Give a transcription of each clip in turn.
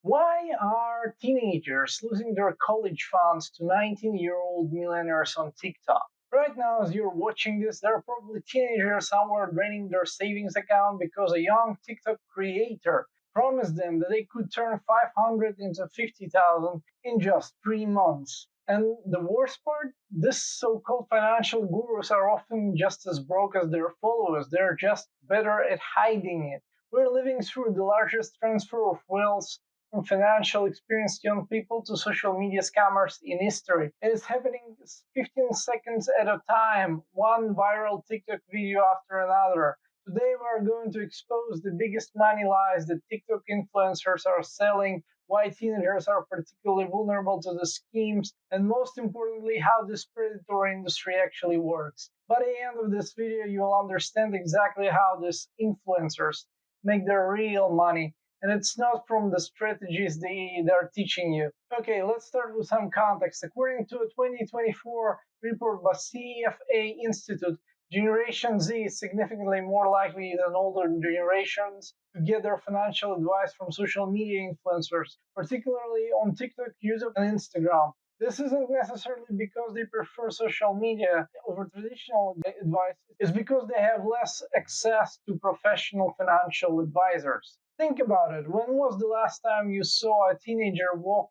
Why are teenagers losing their college funds to 19-year-old millionaires on TikTok? Right now, as you're watching this, there are probably teenagers somewhere draining their savings account because a young TikTok creator promised them that they could turn 500 into 50,000 in just 3 months. And the worst part, this so-called financial gurus are often just as broke as their followers. They're just better at hiding it. We're living through the largest transfer of wealth from financial experienced young people to social media scammers in history. It is happening 15 seconds at a time, one viral TikTok video after another. Today, we're going to expose the biggest money lies that TikTok influencers are selling, why teenagers are particularly vulnerable to the schemes, and most importantly, how this predatory industry actually works. By the end of this video, you will understand exactly how these influencers make their real money, and it's not from the strategies they're teaching you. Okay, let's start with some context. According to a 2024 report by CFA Institute, Generation Z is significantly more likely than older generations to get their financial advice from social media influencers, particularly on TikTok, YouTube, and Instagram. This isn't necessarily because they prefer social media over traditional advice, it's because they have less access to professional financial advisors. Think about it. When was the last time you saw a teenager walk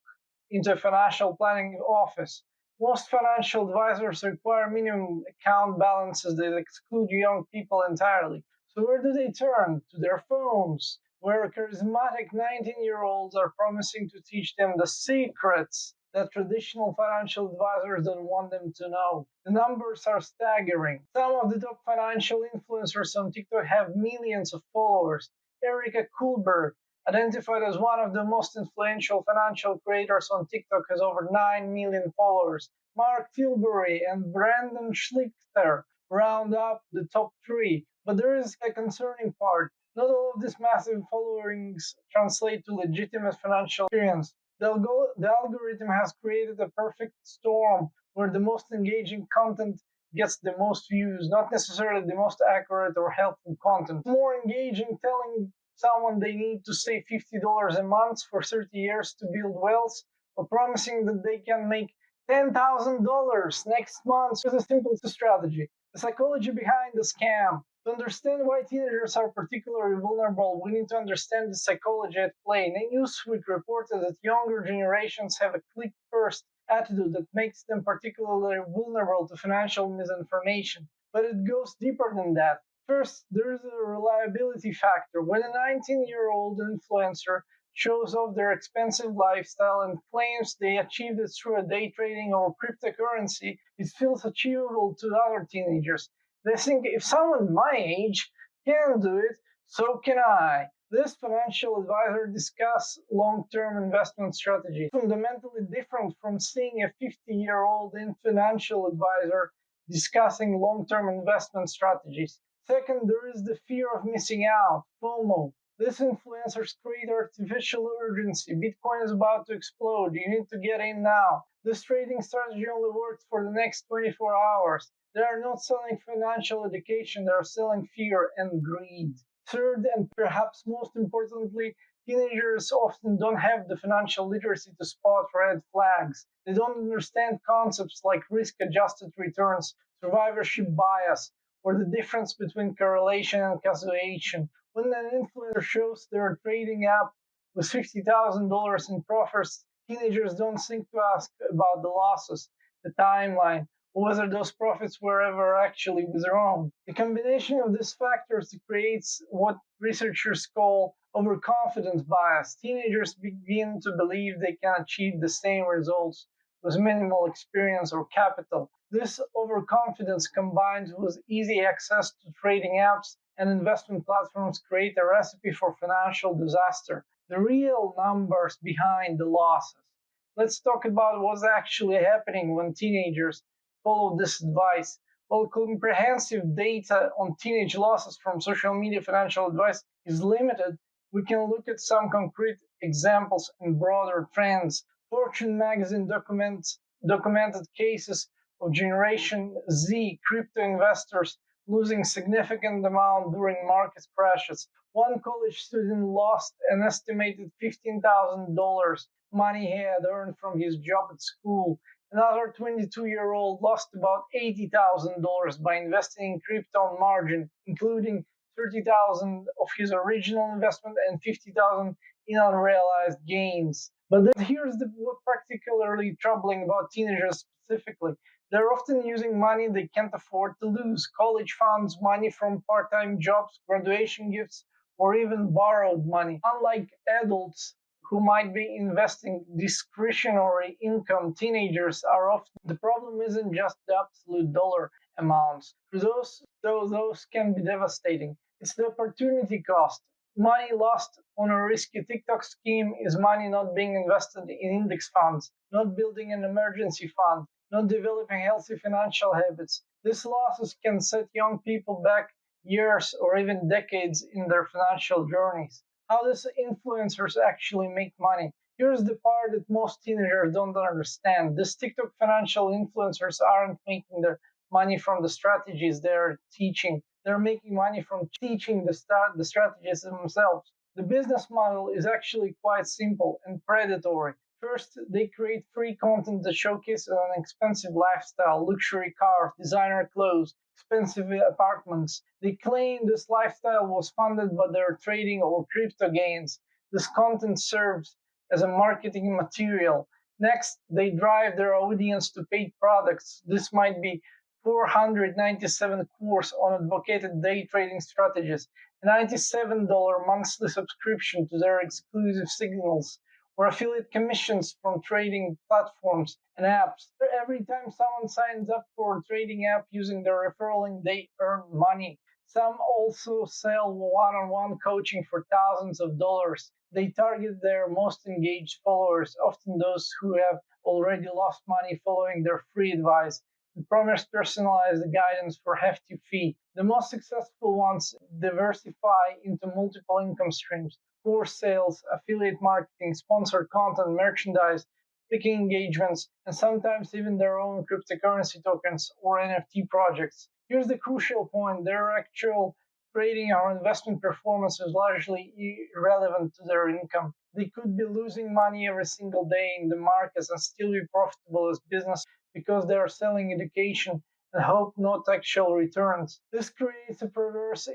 into a financial planning office? Most financial advisors require minimum account balances that exclude young people entirely. So where do they turn? To their phones, where charismatic 19-year-olds are promising to teach them the secrets that traditional financial advisors don't want them to know. The numbers are staggering. Some of the top financial influencers on TikTok have millions of followers. Erica Kuhlberg, identified as one of the most influential financial creators on TikTok, has over 9 million followers. Mark Tilbury and Brandon Schlichter round up the top three. But there is a concerning part. Not all of these massive followings translate to legitimate financial experience. The algorithm has created a perfect storm where the most engaging content gets the most views, not necessarily the most accurate or helpful content. More engaging telling someone they need to save $50 a month for 30 years to build wealth, or promising that they can make $10,000 next month with a simple strategy. The psychology behind the scam. To understand why teenagers are particularly vulnerable, we need to understand the psychology at play. Newsweek reported that younger generations have a click-first attitude that makes them particularly vulnerable to financial misinformation. But it goes deeper than that. First, there is a reliability factor. When a 19-year-old influencer shows off their expensive lifestyle and claims they achieved it through a day trading or cryptocurrency, it feels achievable to other teenagers. They think if someone my age can do it, so can I. This financial advisor discusses long-term investment strategy, fundamentally different from seeing a 50-year-old financial advisor discussing long-term investment strategies. Second, there is the fear of missing out, FOMO. These influencers create artificial urgency. Bitcoin is about to explode. You need to get in now. This trading strategy only works for the next 24 hours. They are not selling financial education, they are selling fear and greed. Third, and perhaps most importantly, teenagers often don't have the financial literacy to spot red flags. They don't understand concepts like risk adjusted returns, survivorship bias, or the difference between correlation and causation. When an influencer shows their trading app with $50,000 in profits, teenagers don't think to ask about the losses, the timeline, or whether those profits were ever actually withdrawn. The combination of these factors creates what researchers call overconfidence bias. Teenagers begin to believe they can achieve the same results with minimal experience or capital. This overconfidence combined with easy access to trading apps and investment platforms create a recipe for financial disaster. The real numbers behind the losses. Let's talk about what's actually happening when teenagers follow this advice. While comprehensive data on teenage losses from social media financial advice is limited, we can look at some concrete examples and broader trends. Fortune magazine documented cases of Generation Z crypto investors losing significant amount during market crashes. One college student lost an estimated $15,000 money he had earned from his job at school. Another 22-year-old lost about $80,000 by investing in crypto on margin, including 30,000 of his original investment and 50,000 in unrealized gains. But then here's what particularly troubling about teenagers specifically. They're often using money they can't afford to lose: college funds, money from part time jobs, graduation gifts, or even borrowed money. Unlike adults who might be investing discretionary income, teenagers are often. The problem isn't just the absolute dollar amounts. For those, though those can be devastating, it's the opportunity cost. Money lost on a risky TikTok scheme is money not being invested in index funds, not building an emergency fund, not developing healthy financial habits. These losses can set young people back years or even decades in their financial journeys. How does influencers actually make money? Here's the part that most teenagers don't understand. These TikTok financial influencers aren't making their money from the strategies they're teaching. They're making money from teaching the strategies themselves. The business model is actually quite simple and predatory. First, they create free content that showcases an expensive lifestyle: luxury cars, designer clothes, expensive apartments. They claim this lifestyle was funded by their trading or crypto gains. This content serves as a marketing material. Next, they drive their audience to paid products. This might be 497 course on advocated day trading strategies, a $97 monthly subscription to their exclusive signals, or affiliate commissions from trading platforms and apps. Every time someone signs up for a trading app using their referral link, they earn money. Some also sell one on one coaching for thousands of dollars. They target their most engaged followers, often those who have already lost money following their free advice, and promise personalized guidance for a hefty fee. The most successful ones diversify into multiple income streams: course sales, affiliate marketing, sponsored content, merchandise, speaking engagements, and sometimes even their own cryptocurrency tokens or NFT projects. Here's the crucial point: their actual trading or investment performance is largely irrelevant to their income. They could be losing money every single day in the markets and still be profitable as business because they are selling education and hope not actual returns. This creates a perverse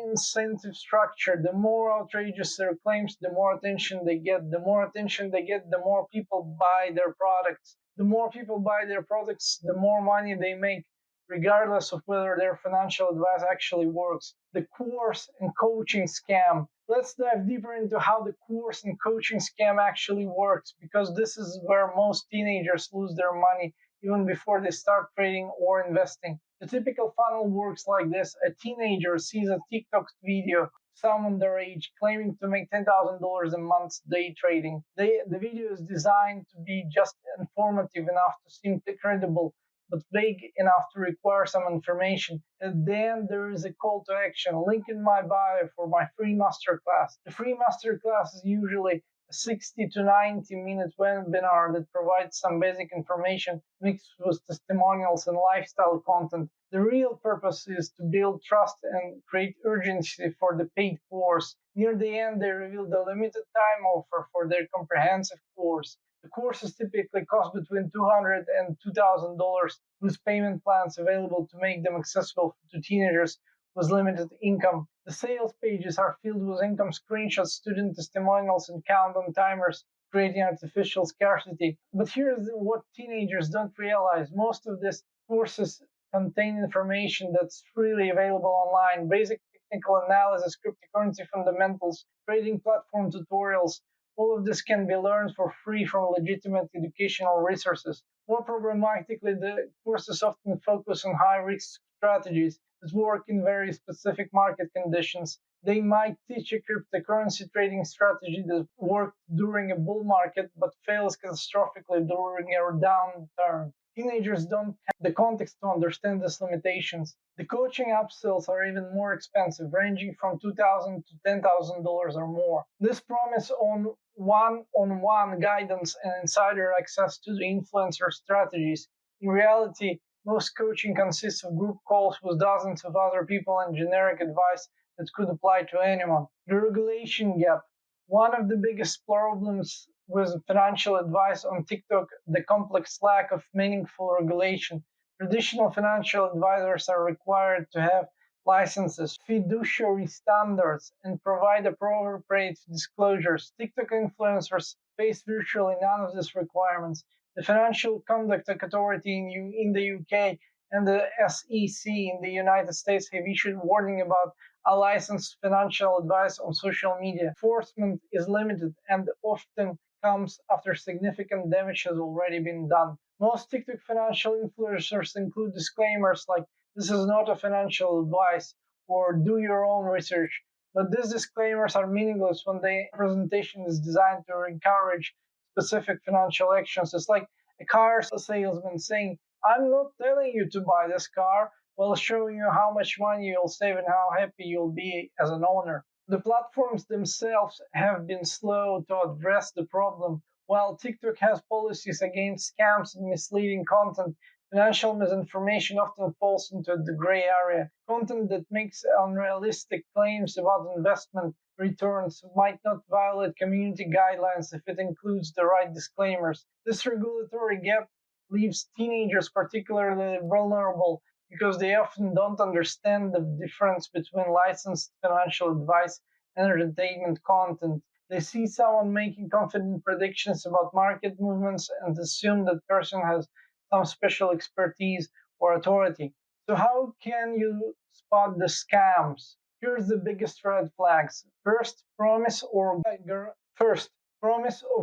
incentive structure. The more outrageous their claims, the more attention they get. The more attention they get, the more people buy their products. The more people buy their products, the more money they make, regardless of whether their financial advice actually works. The course and coaching scam. Let's dive deeper into how the course and coaching scam actually works, because this is where most teenagers lose their money even before they start trading or investing. The typical funnel works like this: a teenager sees a TikTok video, someone their age, claiming to make $10,000 a month day trading. The video is designed to be just informative enough to seem credible, but vague enough to require some information. And then there is a call to action: link in my bio for my free masterclass. The free masterclass is usually a 60 to 90-minute webinar that provides some basic information mixed with testimonials and lifestyle content. The real purpose is to build trust and create urgency for the paid course. Near the end, they reveal the limited time offer for their comprehensive course. The courses typically cost between $200 and $2,000, with payment plans available to make them accessible to teenagers with limited income. The sales pages are filled with income screenshots, student testimonials, and countdown timers, creating artificial scarcity. But here's what teenagers don't realize: most of these courses contain information that's freely available online: basic technical analysis, cryptocurrency fundamentals, trading platform tutorials. All of this can be learned for free from legitimate educational resources. More problematically, the courses often focus on high risk strategies that work in very specific market conditions. They might teach a cryptocurrency trading strategy that worked during a bull market but fails catastrophically during a downturn. Teenagers don't have the context to understand these limitations. The coaching upsells are even more expensive, ranging from $2,000 to $10,000 or more. This promise on one-on-one guidance and insider access to the influencer strategies in reality Most coaching consists of group calls with dozens of other people and generic advice that could apply to anyone. The regulation gap. One of the biggest problems with financial advice on TikTok, the complex lack of meaningful regulation. Traditional financial advisors are required to have licenses, fiduciary standards, and provide appropriate disclosures. TikTok influencers face virtually none of these requirements. The Financial Conduct Authority in the UK and the SEC in the United States have issued warning about unlicensed financial advice on social media. Enforcement is limited and often comes after significant damage has already been done. Most TikTok financial influencers include disclaimers like this is not a financial advice or do your own research. But these disclaimers are meaningless when the presentation is designed to encourage specific financial actions. It's like a car salesman saying, I'm not telling you to buy this car while showing you how much money you'll save and how happy you'll be as an owner. The platforms themselves have been slow to address the problem. While TikTok has policies against scams and misleading content, financial misinformation often falls into the gray area. Content that makes unrealistic claims about investment returns might not violate community guidelines if it includes the right disclaimers. This regulatory gap leaves teenagers particularly vulnerable because they often don't understand the difference between licensed financial advice and entertainment content. They see someone making confident predictions about market movements and assume that person has some special expertise or authority. So how can you spot the scams? Here's the biggest red flags. First, promise of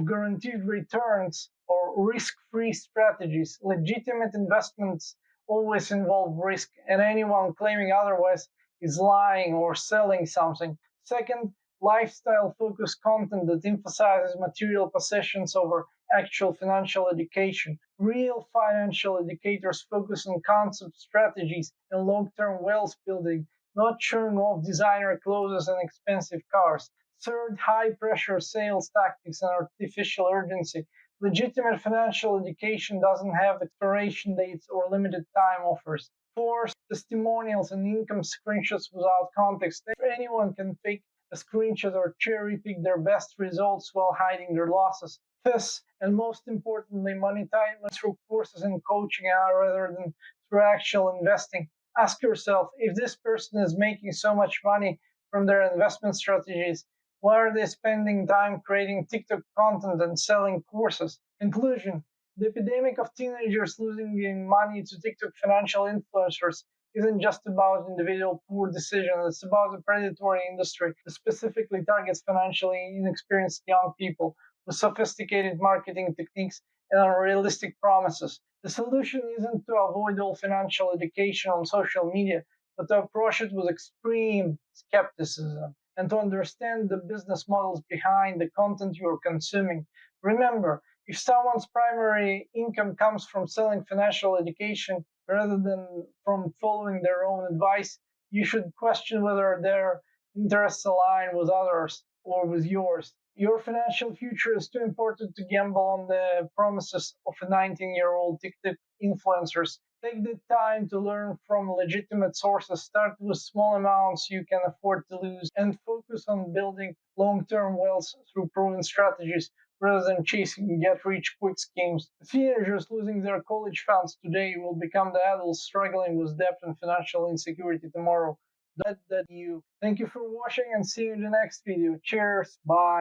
guaranteed returns or risk-free strategies. Legitimate investments always involve risk, and anyone claiming otherwise is lying or selling something. Second, lifestyle-focused content that emphasizes material possessions over actual financial education. Real financial educators focus on concept strategies and long-term wealth building, not showing off designer clothes and expensive cars. Third, high-pressure sales tactics and artificial urgency. Legitimate financial education doesn't have expiration dates or limited time offers. Fourth, testimonials and income screenshots without context. Anyone can fake a screenshot or cherry pick their best results while hiding their losses. Fifth, and most importantly, monetize through courses and coaching rather than through actual investing. Ask yourself if this person is making so much money from their investment strategies, why are they spending time creating TikTok content and selling courses? Conclusion. The epidemic of teenagers losing money to TikTok financial influencers isn't just about individual poor decisions, it's about a predatory industry that specifically targets financially inexperienced young people with sophisticated marketing techniques and unrealistic promises. The solution isn't to avoid all financial education on social media, but to approach it with extreme skepticism and to understand the business models behind the content you are consuming. Remember, if someone's primary income comes from selling financial education rather than from following their own advice, you should question whether their interests align with others or with yours. Your financial future is too important to gamble on the promises of a 19-year-old TikTok influencers. Take the time to learn from legitimate sources. Start with small amounts you can afford to lose and focus on building long term wealth through proven strategies rather than chasing get rich quick schemes. The teenagers losing their college funds today will become the adults struggling with debt and financial insecurity tomorrow. That you. Thank you for watching and see you in the next video. Cheers. Bye.